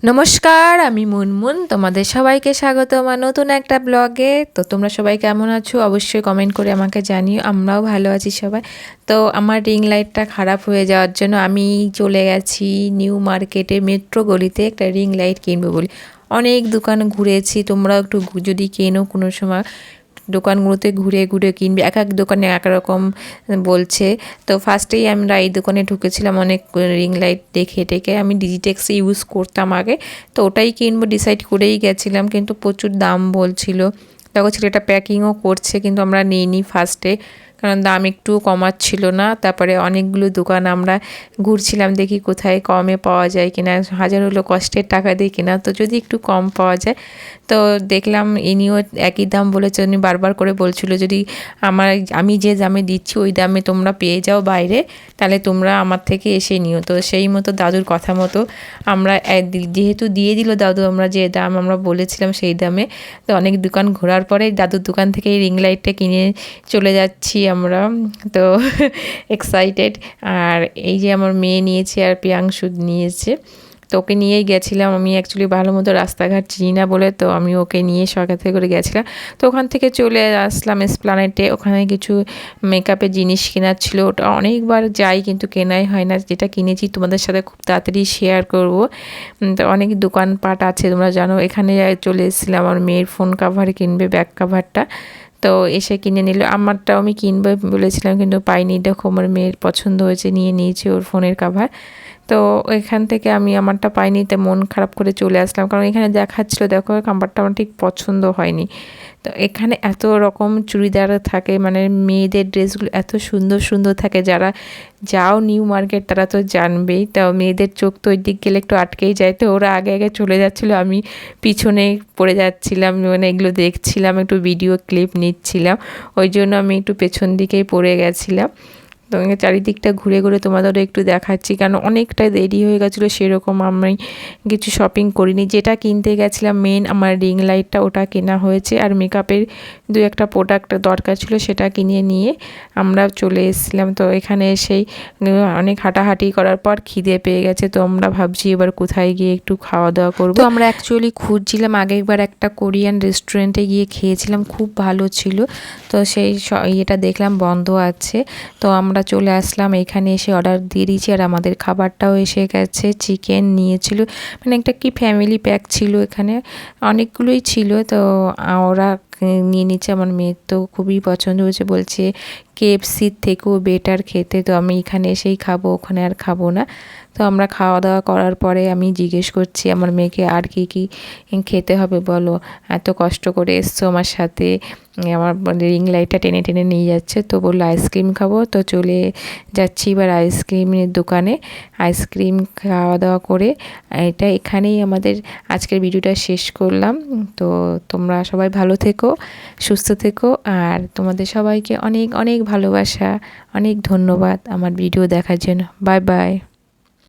নমস্কার, আমি মুনমুন। তোমাদের সবাইকে স্বাগত আমার নতুন একটা ব্লগে। তো তোমরা সবাই কেমন আছো অবশ্যই কমেন্ট করে আমাকে জানিও। আমরাও ভালো আছি সবাই। তো আমার রিং লাইটটা খারাপ হয়ে যাওয়ার জন্য আমি চলে গেছি নিউ মার্কেটে মেট্রো গলিতে একটা রিং লাইট কিনবো বলে। অনেক দোকান ঘুরেছি, তোমরাও একটু যদি কেনো কোনো সময় দোকানগুলোতে ঘুরে ঘুরে কিনবে, এক এক দোকানে এক রকম বলছে। তো ফার্স্টেই আমরা এই দোকানে ঢুকেছিলাম অনেক রিং লাইট দেখে টেকে। আমি ডিজিটেক্স ইউজ করতাম আগে, তো ওটাই কিনবো ডিসাইড করেই গেছিলাম, কিন্তু প্রচুর দাম বলছিল। দেখো ছেলেটা প্যাকিংও করছে, কিন্তু আমরা নিইনি ফার্স্টে, কারণ দাম একটু কমাচ্ছিল না। তারপরে অনেকগুলো দোকান আমরা ঘুরছিলাম, দেখি কোথায় কমে পাওয়া যায় কিনা, হাজার হলো কষ্টের টাকা দিয়ে কিনা, তো যদি একটু কম পাওয়া যায়। তো দেখলাম ইনিও একই দাম বলেছে, উনি বারবার করে বলছিল যদি আমি যে দামে দিচ্ছি ওই দামে তোমরা পেয়ে যাও বাইরে, তাহলে তোমরা আমার থেকে এসে নিও। তো সেই মতো দাদুর কথা মতো আমরা যেহেতু দিয়ে দিল দাদু, আমরা যে দাম আমরা বলেছিলাম সেই দামে, তো অনেক দোকান ঘোরার পরে দাদুর দোকান থেকে এই রিং লাইটটা কিনে চলে যাচ্ছি আমরা। তো এক্সাইটেড। আর এই যে আমার মেয়ে নিয়েছে আর প্রিয়াংশু নিয়েছে, তো ওকে নিয়েই গেছিলাম। আমি অ্যাকচুয়ালি ভালো মতো রাস্তাঘাট চিনি না বলে, তো আমি ওকে নিয়ে সরকার করে গেছিলাম। তো ওখান থেকে চলে আসলাম এসপ্ল্যানেডে। ওখানে কিছু মেকআপের জিনিস কেনার ছিল, ওটা অনেকবার যাই কিন্তু কেনাই হয় না। যেটা কিনেছি তোমাদের সাথে খুব তাড়াতাড়ি শেয়ার করব। তো অনেক দোকানপাট আছে তোমরা জানো। এখানে চলে এসেছিলাম আমার মেয়ের ফোন কাভার কিনবে, ব্যাক কাভারটা। তো এসে কিনে নিল। আমারটাও আমি কিনবো বলেছিলাম কিন্তু পাইনি। দেখো আমার মেয়ের পছন্দ হয়েছে, নিয়ে নিয়েছি ওর ফোনের কাভার। তো এখান থেকে আমি আমারটা পাইনি, তাই মন খারাপ করে চলে আসলাম, কারণ এখানে দেখাচ্ছিলো, দেখো কাভারটা আমার ঠিক পছন্দ হয়নি। তো এখানে এত রকম চুড়িদার থাকে, মানে মেয়েদের ড্রেসগুলো এত সুন্দর সুন্দর থাকে। যারা যাও নিউ মার্কেট তারা তো জানবেই। তো মেয়েদের চোখ তো ওই দিক গেলে একটু আটকেই যায়, তো ওরা আগে আগে চলে যাচ্ছিলো, আমি পিছনে পড়ে যাচ্ছিলাম, মানে এগুলো দেখছিলাম, একটু ভিডিও ক্লিপ নিচ্ছিলাম। ওই জন্য আমি একটু পেছন দিকেই পড়ে গেছিলাম। তো চারিদিকটা ঘুরে ঘুরে তোমাদেরও একটু দেখাচ্ছি, কারণ অনেকটা দেরি হয়ে গেছিলো, সেরকম আমি কিছু শপিং করিনি। যেটা কিনতে গেছিলাম মেন আমার রিং লাইটটা, ওটা কেনা হয়েছে। আর মেকআপের দু একটা প্রোডাক্ট দরকার ছিল, সেটা কিনে নিয়ে আমরা চলে এসেছিলাম। তো এখানে এসেই অনেক হাঁটাহাঁটি করার পর খিদে পেয়ে গেছে, তো আমরা ভাবছি এবার কোথায় গিয়ে একটু খাওয়া দাওয়া করবো। তো আমরা অ্যাকচুয়ালি খুঁজছিলাম, আগেরবার একটা কোরিয়ান রেস্টুরেন্টে গিয়ে খেয়েছিলাম, খুব ভালো ছিল। তো সেই ইয়েটা দেখলাম বন্ধ আছে, তো আমরা চলে আসলাম। এখানে এসে অর্ডার দিয়ে দিয়েছি, আর আমাদের খাবারটাও এসে গেছে। চিকেন নিয়েছিল, মানে একটা কি ফ্যামিলি প্যাক ছিল, এখানে অনেকগুলোই ছিল। তো ওরা নিয়ে নিচ্ছে। আমার মেয়ের তো খুবই পছন্দ হয়েছে, বলছে কেএফসির থেকেও বেটার খেতে। তো আমি এখানে এসেই খাবো, ওখানে আর খাবো না। তো আমরা খাওয়া দাওয়া করার পরে আমি জিজ্ঞেস করছি আমার মেয়েকে আর কি কি খেতে হবে বলো, এত কষ্ট করে এসছো আমার সাথে। আমার রিং লাইটটা টেনে টেনে নিয়ে যাচ্ছে, তো বললো আইসক্রিম খাবো। তো চলে যাচ্ছি এবার আইসক্রিমের দোকানে। আইসক্রিম খাওয়া দাওয়া করে এটা এখানেই আমাদের আজকের ভিডিওটা শেষ করলাম। তো তোমরা সবাই ভালো থেকো, সুস্থ থেকো, আর তোমাদের সবাইকে অনেক অনেক ভালোবাসা, অনেক ধন্যবাদ আমার ভিডিও দেখার জন্য। Bye bye.